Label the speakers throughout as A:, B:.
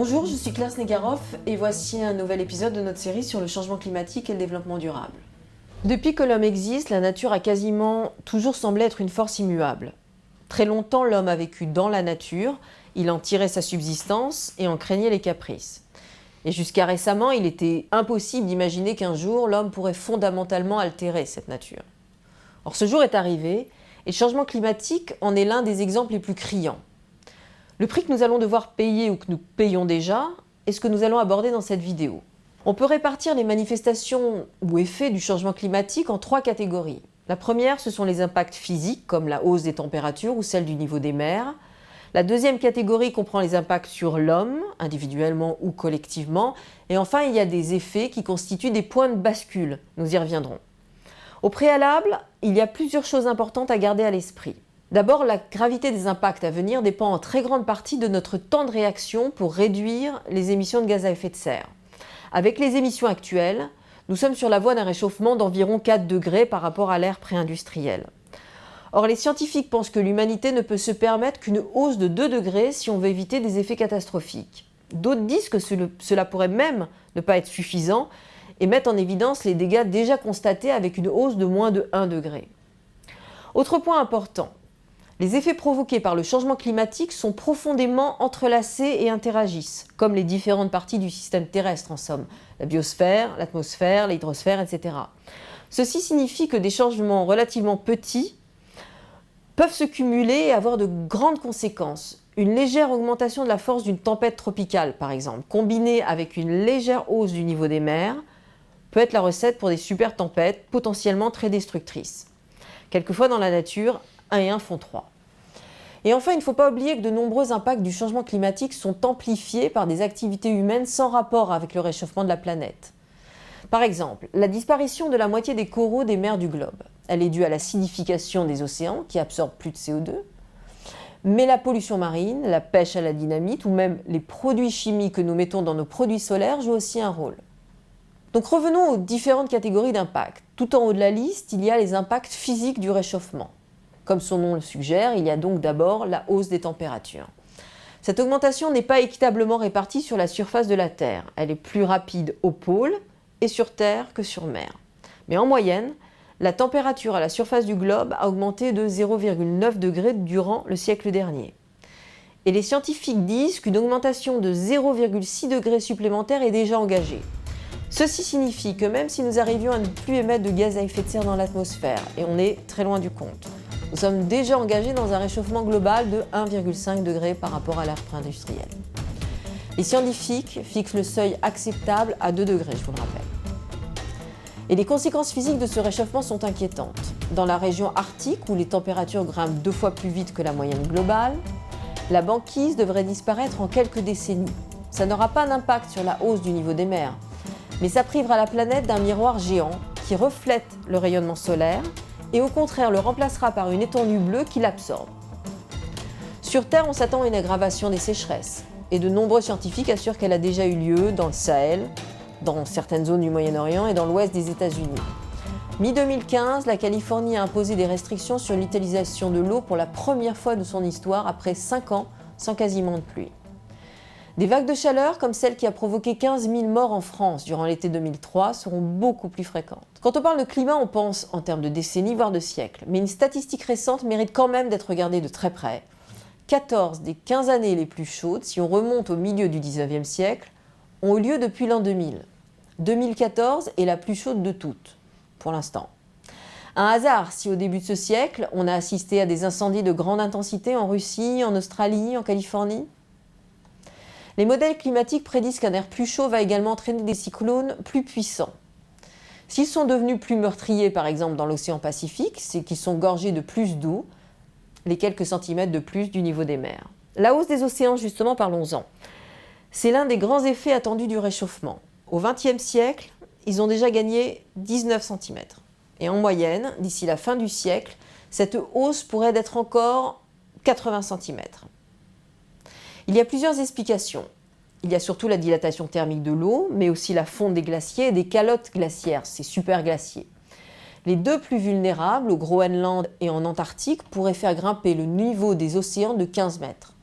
A: Bonjour, je suis Claire Snegarov et voici un nouvel épisode de notre série sur le changement climatique et le développement durable. Depuis que l'homme existe, la nature a quasiment toujours semblé être une force immuable. Très longtemps, l'homme a vécu dans la nature, il en tirait sa subsistance et en craignait les caprices. Et jusqu'à récemment, il était impossible d'imaginer qu'un jour, l'homme pourrait fondamentalement altérer cette nature. Or, ce jour est arrivé et le changement climatique en est l'un des exemples les plus criants. Le prix que nous allons devoir payer ou que nous payons déjà est ce que nous allons aborder dans cette vidéo. On peut répartir les manifestations ou effets du changement climatique en 3 catégories. La première, ce sont les impacts physiques, comme la hausse des températures ou celle du niveau des mers. La deuxième catégorie comprend les impacts sur l'homme, individuellement ou collectivement. Et enfin, il y a des effets qui constituent des points de bascule. Nous y reviendrons. Au préalable, il y a plusieurs choses importantes à garder à l'esprit. D'abord, la gravité des impacts à venir dépend en très grande partie de notre temps de réaction pour réduire les émissions de gaz à effet de serre. Avec les émissions actuelles, nous sommes sur la voie d'un réchauffement d'environ 4 degrés par rapport à l'ère pré-industrielle. Or, les scientifiques pensent que l'humanité ne peut se permettre qu'une hausse de 2 degrés si on veut éviter des effets catastrophiques. D'autres disent que cela pourrait même ne pas être suffisant et mettent en évidence les dégâts déjà constatés avec une hausse de moins de 1 degré. Autre point important. Les effets provoqués par le changement climatique sont profondément entrelacés et interagissent, comme les différentes parties du système terrestre en somme, la biosphère, l'atmosphère, l'hydrosphère, etc. Ceci signifie que des changements relativement petits peuvent se cumuler et avoir de grandes conséquences. Une légère augmentation de la force d'une tempête tropicale, par exemple, combinée avec une légère hausse du niveau des mers, peut être la recette pour des super tempêtes potentiellement très destructrices. Quelquefois dans la nature, 1 et 1 font 3. Et enfin, il ne faut pas oublier que de nombreux impacts du changement climatique sont amplifiés par des activités humaines sans rapport avec le réchauffement de la planète. Par exemple, la disparition de la moitié des coraux des mers du globe. Elle est due à l'acidification des océans qui absorbent plus de CO2, mais la pollution marine, la pêche à la dynamite ou même les produits chimiques que nous mettons dans nos produits solaires jouent aussi un rôle. Donc revenons aux différentes catégories d'impacts. Tout en haut de la liste, il y a les impacts physiques du réchauffement. Comme son nom le suggère, il y a donc d'abord la hausse des températures. Cette augmentation n'est pas équitablement répartie sur la surface de la Terre. Elle est plus rapide au pôle et sur Terre que sur mer. Mais en moyenne, la température à la surface du globe a augmenté de 0,9 degrés durant le siècle dernier. Et les scientifiques disent qu'une augmentation de 0,6 degrés supplémentaire est déjà engagée. Ceci signifie que même si nous arrivions à ne plus émettre de gaz à effet de serre dans l'atmosphère, et on est très loin du compte, nous sommes déjà engagés dans un réchauffement global de 1,5 degré par rapport à l'ère pré-industrielle. Les scientifiques fixent le seuil acceptable à 2 degrés, je vous le rappelle. Et les conséquences physiques de ce réchauffement sont inquiétantes. Dans la région arctique, où les températures grimpent 2 fois plus vite que la moyenne globale, la banquise devrait disparaître en quelques décennies. Ça n'aura pas d'impact sur la hausse du niveau des mers, mais ça privera la planète d'un miroir géant qui reflète le rayonnement solaire et au contraire le remplacera par une étendue bleue qui l'absorbe. Sur Terre, on s'attend à une aggravation des sécheresses et de nombreux scientifiques assurent qu'elle a déjà eu lieu dans le Sahel, dans certaines zones du Moyen-Orient et dans l'ouest des États-Unis. Mi-2015, la Californie a imposé des restrictions sur l'utilisation de l'eau pour la première fois de son histoire après 5 ans sans quasiment de pluie. Des vagues de chaleur, comme celle qui a provoqué 15 000 morts en France durant l'été 2003, seront beaucoup plus fréquentes. Quand on parle de climat, on pense en termes de décennies, voire de siècles. Mais une statistique récente mérite quand même d'être regardée de très près. 14 des 15 années les plus chaudes, si on remonte au milieu du 19e siècle, ont eu lieu depuis l'an 2000. 2014 est la plus chaude de toutes, pour l'instant. Un hasard si au début de ce siècle, on a assisté à des incendies de grande intensité en Russie, en Australie, en Californie. Les modèles climatiques prédisent qu'un air plus chaud va également entraîner des cyclones plus puissants. S'ils sont devenus plus meurtriers, par exemple dans l'océan Pacifique, c'est qu'ils sont gorgés de plus d'eau, les quelques centimètres de plus du niveau des mers. La hausse des océans, justement, parlons-en. C'est l'un des grands effets attendus du réchauffement. Au XXe siècle, ils ont déjà gagné 19 cm. Et en moyenne, d'ici la fin du siècle, cette hausse pourrait être encore 80 cm. Il y a plusieurs explications. Il y a surtout la dilatation thermique de l'eau, mais aussi la fonte des glaciers et des calottes glaciaires, ces superglaciers. Les deux plus vulnérables, au Groenland et en Antarctique, pourraient faire grimper le niveau des océans de 15 mètres.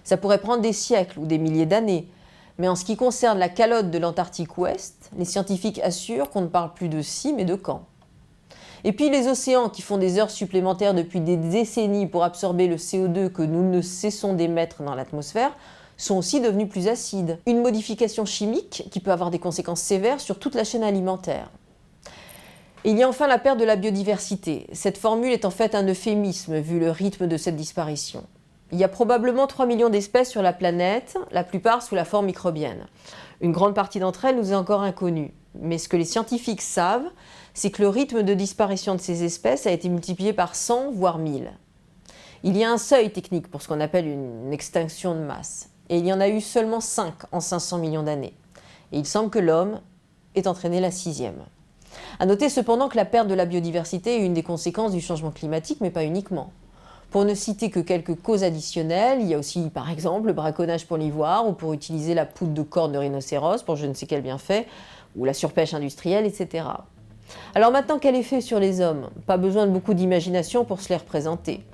A: Ça pourrait prendre des siècles ou des milliers d'années, Mais en ce qui concerne la calotte de l'Antarctique Ouest, les scientifiques assurent qu'on ne parle plus de si, mais de quand. Et puis les océans qui font des heures supplémentaires depuis des décennies pour absorber le CO2 que nous ne cessons d'émettre dans l'atmosphère sont aussi devenus plus acides. Une modification chimique qui peut avoir des conséquences sévères sur toute la chaîne alimentaire. Et il y a enfin la perte de la biodiversité. Cette formule est en fait un euphémisme vu le rythme de cette disparition. Il y a probablement 3 millions d'espèces sur la planète, la plupart sous la forme microbienne. Une grande partie d'entre elles nous est encore inconnue. Mais ce que les scientifiques savent, c'est que le rythme de disparition de ces espèces a été multiplié par 100, voire 1000. Il y a un seuil technique pour ce qu'on appelle une extinction de masse. Et il y en a eu seulement 5 en 500 millions d'années. Et il semble que l'homme ait entraîné la 6e. À noter cependant que la perte de la biodiversité est une des conséquences du changement climatique, mais pas uniquement. Pour ne citer que quelques causes additionnelles, il y a aussi par exemple le braconnage pour l'ivoire ou pour utiliser la poudre de corne de rhinocéros pour je ne sais quel bienfait, ou la surpêche industrielle, etc. Alors maintenant, quel effet sur les hommes? Pas besoin de beaucoup d'imagination pour se les représenter.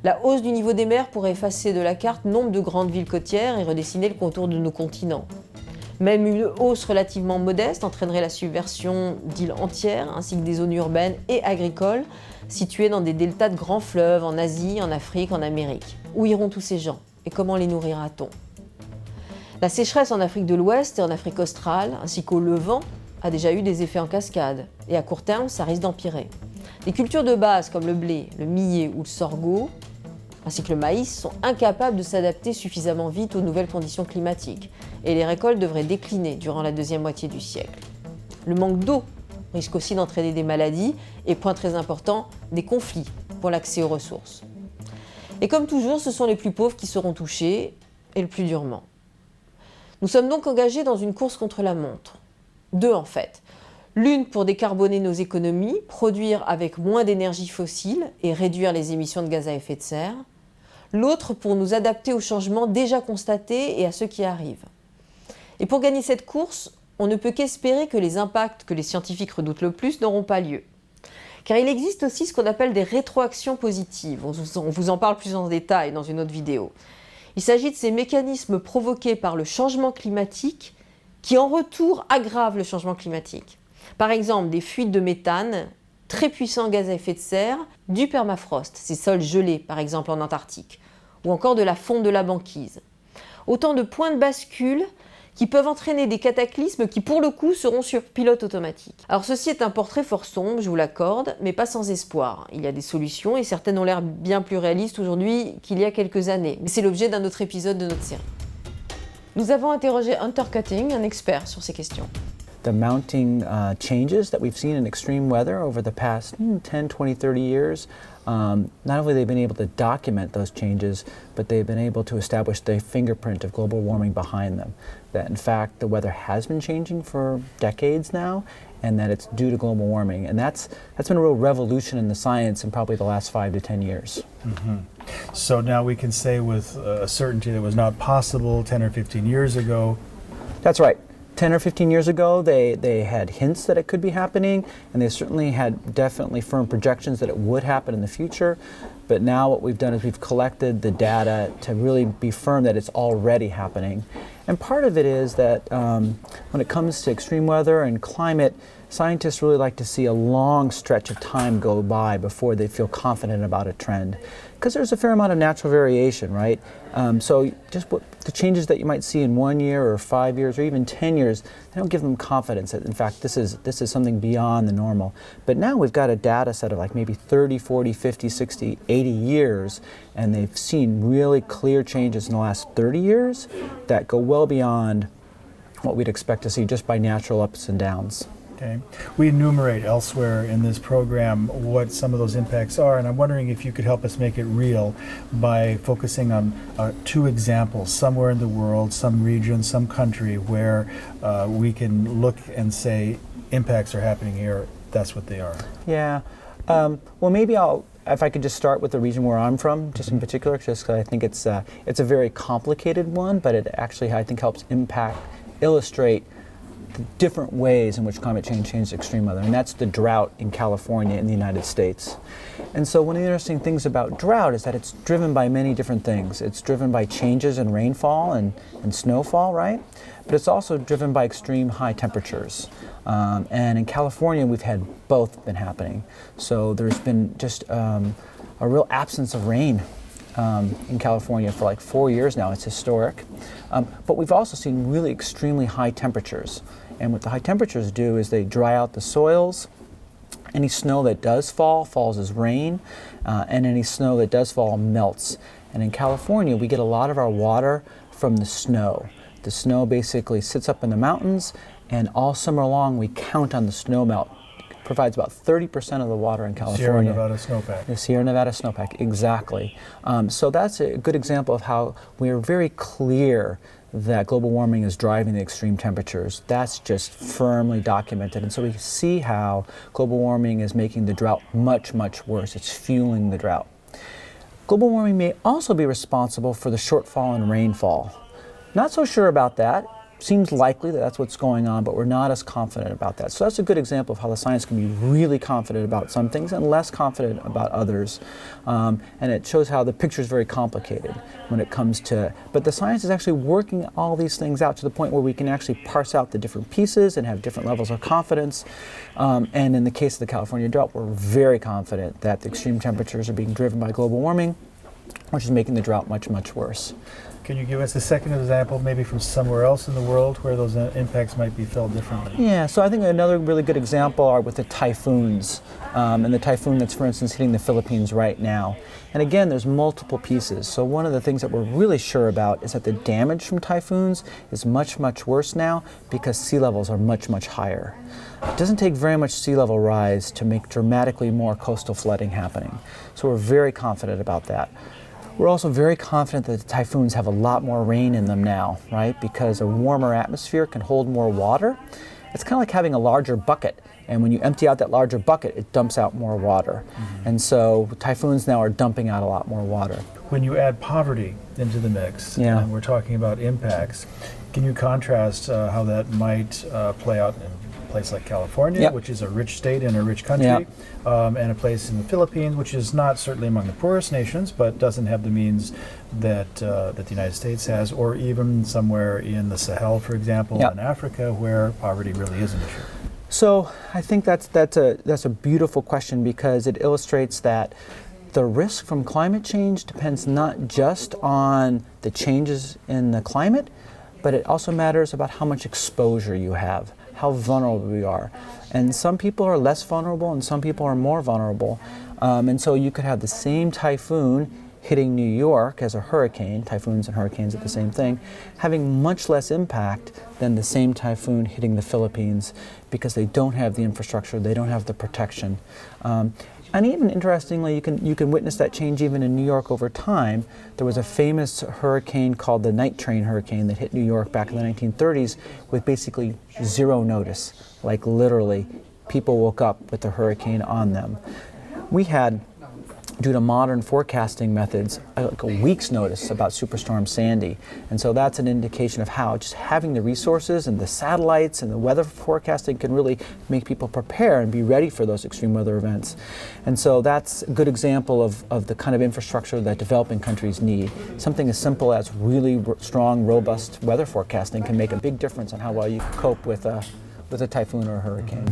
A: La hausse du niveau des mers pourrait effacer de la carte nombre de grandes villes côtières et redessiner le contour de nos continents. Même une hausse relativement modeste entraînerait la subversion d'îles entières, ainsi que des zones urbaines et agricoles situées dans des deltas de grands fleuves en Asie, en Afrique, en Amérique. Où iront tous ces gens et comment les nourrira-t-on? La sécheresse en Afrique de l'Ouest et en Afrique australe, ainsi qu'au Levant, a déjà eu des effets en cascade. Et à court terme, ça risque d'empirer. Les cultures de base comme le blé, le millet ou le sorgho, ainsi que le maïs, sont incapables de s'adapter suffisamment vite aux nouvelles conditions climatiques. Et les récoltes devraient décliner durant la deuxième moitié du siècle. Le manque d'eau risque aussi d'entraîner des maladies et, point très important, des conflits pour l'accès aux ressources. Et comme toujours, ce sont les plus pauvres qui seront touchés, et le plus durement. Nous sommes donc engagés dans une course contre la montre. Deux en fait. L'une pour décarboner nos économies, produire avec moins d'énergie fossile et réduire les émissions de gaz à effet de serre. L'autre pour nous adapter aux changements déjà constatés et à ceux qui arrivent. Et pour gagner cette course, on ne peut qu'espérer que les impacts que les scientifiques redoutent le plus n'auront pas lieu. Car il existe aussi ce qu'on appelle des rétroactions positives. On vous en parle plus en détail dans une autre vidéo. Il s'agit de ces mécanismes provoqués par le changement climatique qui en retour aggravent le changement climatique. Par exemple, des fuites de méthane, très puissants gaz à effet de serre, du permafrost, ces sols gelés par exemple en Antarctique, ou encore de la fonte de la banquise. Autant de points de bascule qui peuvent entraîner des cataclysmes qui pour le coup seront sur pilote automatique. Alors ceci est un portrait fort sombre, je vous l'accorde, mais pas sans espoir. Il y a des solutions et certaines ont l'air bien plus réalistes aujourd'hui qu'il y a quelques années. Mais c'est l'objet d'un autre épisode de notre série. Nous avons interrogé Hunter Cutting, un expert sur ces questions.
B: The mounting changes that we've seen in extreme weather over the past 10, 20, 30 years, not only they've been able to document those changes, but they've been able to establish the fingerprint of global warming behind them. That in fact the weather has been changing for decades now, and that it's due to global warming. And that's been a real revolution in the science in probably the last 5 to 10 years.
C: Mm-hmm. So now we can say with a certainty that was not possible 10 or 15 years ago.
B: That's right. 10 or 15 years ago, they had hints that it could be happening, and they certainly had definitely firm projections that it would happen in the future. But now what we've done is we've collected the data to really be firm that it's already happening. And part of it is that when it comes to extreme weather and climate, scientists really like to see a long stretch of time go by before they feel confident about a trend. Because there's a fair amount of natural variation, right? So just the changes that you might see in 1 year or 5 years or even 10 years, they don't give them confidence that in fact this is something beyond the normal. But now we've got a data set of like maybe 30, 40, 50, 60, 80 years, and they've seen really clear changes in the last 30 years that go well beyond what we'd expect to see just by natural ups and downs.
C: Okay. We enumerate elsewhere in this program what some of those impacts are, and I'm wondering if you could help us make it real by focusing on 2 examples somewhere in the world, some region, some country, where we can look and say impacts are happening here, that's what they are.
B: Yeah. Well, maybe if I could just start with the region where I'm from, just in particular, just because I think it's a very complicated one, but it actually, I think, helps illustrate the different ways in which climate change changes extreme weather, and that's the drought in California in the United States. And so one of the interesting things about drought is that it's driven by many different things. It's driven by changes in rainfall and snowfall, right? But it's also driven by extreme high temperatures. And in California, we've had both been happening. So there's been just a real absence of rain in California for like 4 years now. It's historic. But we've also seen really extremely high temperatures. And what the high temperatures do is they dry out the soils. Any snow that does fall falls as rain, and any snow that does fall melts. And in California, we get a lot of our water from the snow. The snow basically sits up in the mountains, and all summer long we count on the snow melt. It provides about 30% of the water in California.
C: Sierra Nevada snowpack.
B: The Sierra Nevada snowpack, exactly. So that's a good example of how we are very clear that global warming is driving the extreme temperatures. That's just firmly documented. And so we see how global warming is making the drought much, much worse. It's fueling the drought. Global warming may also be responsible for the shortfall in rainfall. Not so sure about that. Seems likely that that's what's going on, but we're not as confident about that. So that's a good example of how the science can be really confident about some things and less confident about others. And it shows how the picture is very complicated when it comes to, but the science is actually working all these things out to the point where we can actually parse out the different pieces and have different levels of confidence. And in the case of the California drought, we're very confident that the extreme temperatures are being driven by global warming, which is making the drought much, much worse.
C: Can you give us a second example, maybe from somewhere else in the world where those impacts might be felt differently?
B: Yeah, so I think another really good example are with the typhoons, and the typhoon that's, for instance, hitting the Philippines right now. And again, there's multiple pieces. So one of the things that we're really sure about is that the damage from typhoons is much, much worse now because sea levels are much, much higher. It doesn't take very much sea level rise to make dramatically more coastal flooding happening. So we're very confident about that. We're also very confident that the typhoons have a lot more rain in them now, right? Because a warmer atmosphere can hold more water. It's kind of like having a larger bucket. And when you empty out that larger bucket, it dumps out more water. Mm-hmm. And so typhoons now are dumping out a lot more water.
C: When you add poverty into the mix, and we're talking about impacts, can you contrast how that might play out in a place like California, which is a rich state and a rich country, and a place in the Philippines, which is not certainly among the poorest nations, but doesn't have the means that that the United States has, or even somewhere in the Sahel, for example, in Africa, where poverty really is an issue?
B: So I think that's a beautiful question because it illustrates that the risk from climate change depends not just on the changes in the climate, but it also matters about how much exposure you have, how vulnerable we are. And some people are less vulnerable and some people are more vulnerable. And so you could have the same typhoon hitting New York as a hurricane, typhoons and hurricanes are the same thing, having much less impact than the same typhoon hitting the Philippines because they don't have the infrastructure, they don't have the protection. And even interestingly, you can witness that change even in New York over time. There was a famous hurricane called the Night Train hurricane that hit New York back in the 1930s with basically zero notice. Like literally, people woke up with the hurricane on them. We had, due to modern forecasting methods, like a week's notice about Superstorm Sandy. And so that's an indication of how just having the resources and the satellites and the weather forecasting can really make people prepare and be ready for those extreme weather events. And so that's a good example of the kind of infrastructure that developing countries need. Something as simple as really strong, robust weather forecasting can make a big difference on how well you cope with a typhoon or a hurricane.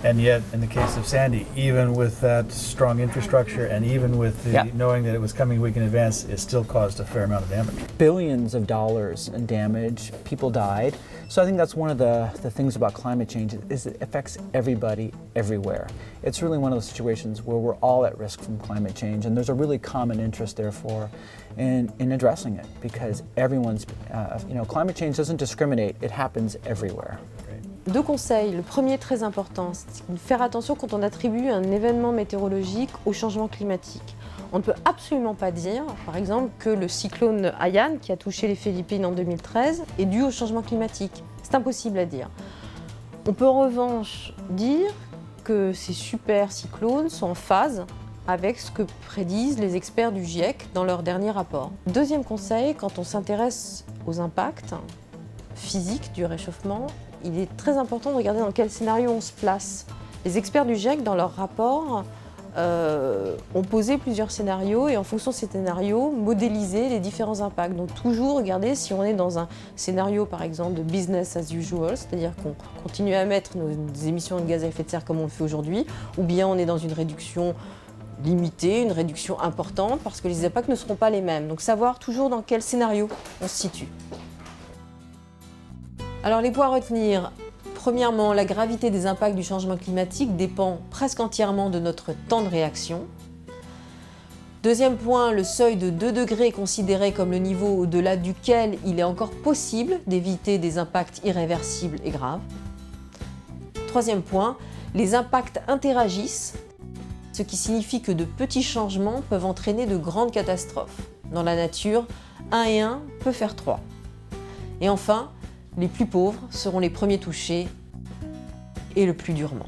C: And yet, in the case of Sandy, even with that strong infrastructure and even with the knowing that it was coming a week in advance, it still caused a fair amount of damage.
B: Billions of dollars in damage, people died. So I think that's one of the things about climate change is it affects everybody everywhere. It's really one of those situations where we're all at risk from climate change, and there's a really common interest, therefore, in addressing it because everyone's, climate change doesn't discriminate, it happens everywhere.
A: Deux conseils. Le premier, très important, c'est de faire attention quand on attribue un événement météorologique au changement climatique. On ne peut absolument pas dire, par exemple, que le cyclone Haiyan, qui a touché les Philippines en 2013, est dû au changement climatique. C'est impossible à dire. On peut en revanche dire que ces super cyclones sont en phase avec ce que prédisent les experts du GIEC dans leur dernier rapport. Deuxième conseil, quand on s'intéresse aux impacts physiques du réchauffement, il est très important de regarder dans quel scénario on se place. Les experts du GIEC, dans leur rapport, ont posé plusieurs scénarios et en fonction de ces scénarios, modéliser les différents impacts. Donc toujours regarder si on est dans un scénario par exemple de business as usual, c'est-à-dire qu'on continue à mettre nos émissions de gaz à effet de serre comme on le fait aujourd'hui, ou bien on est dans une réduction limitée, une réduction importante, parce que les impacts ne seront pas les mêmes. Donc savoir toujours dans quel scénario on se situe. Alors les points à retenir. Premièrement, la gravité des impacts du changement climatique dépend presque entièrement de notre temps de réaction. Deuxième point, le seuil de 2 degrés est considéré comme le niveau au-delà duquel il est encore possible d'éviter des impacts irréversibles et graves. Troisième point, les impacts interagissent, ce qui signifie que de petits changements peuvent entraîner de grandes catastrophes. Dans la nature, 1 et 1 peut faire 3. Et enfin, les plus pauvres seront les premiers touchés et le plus durement.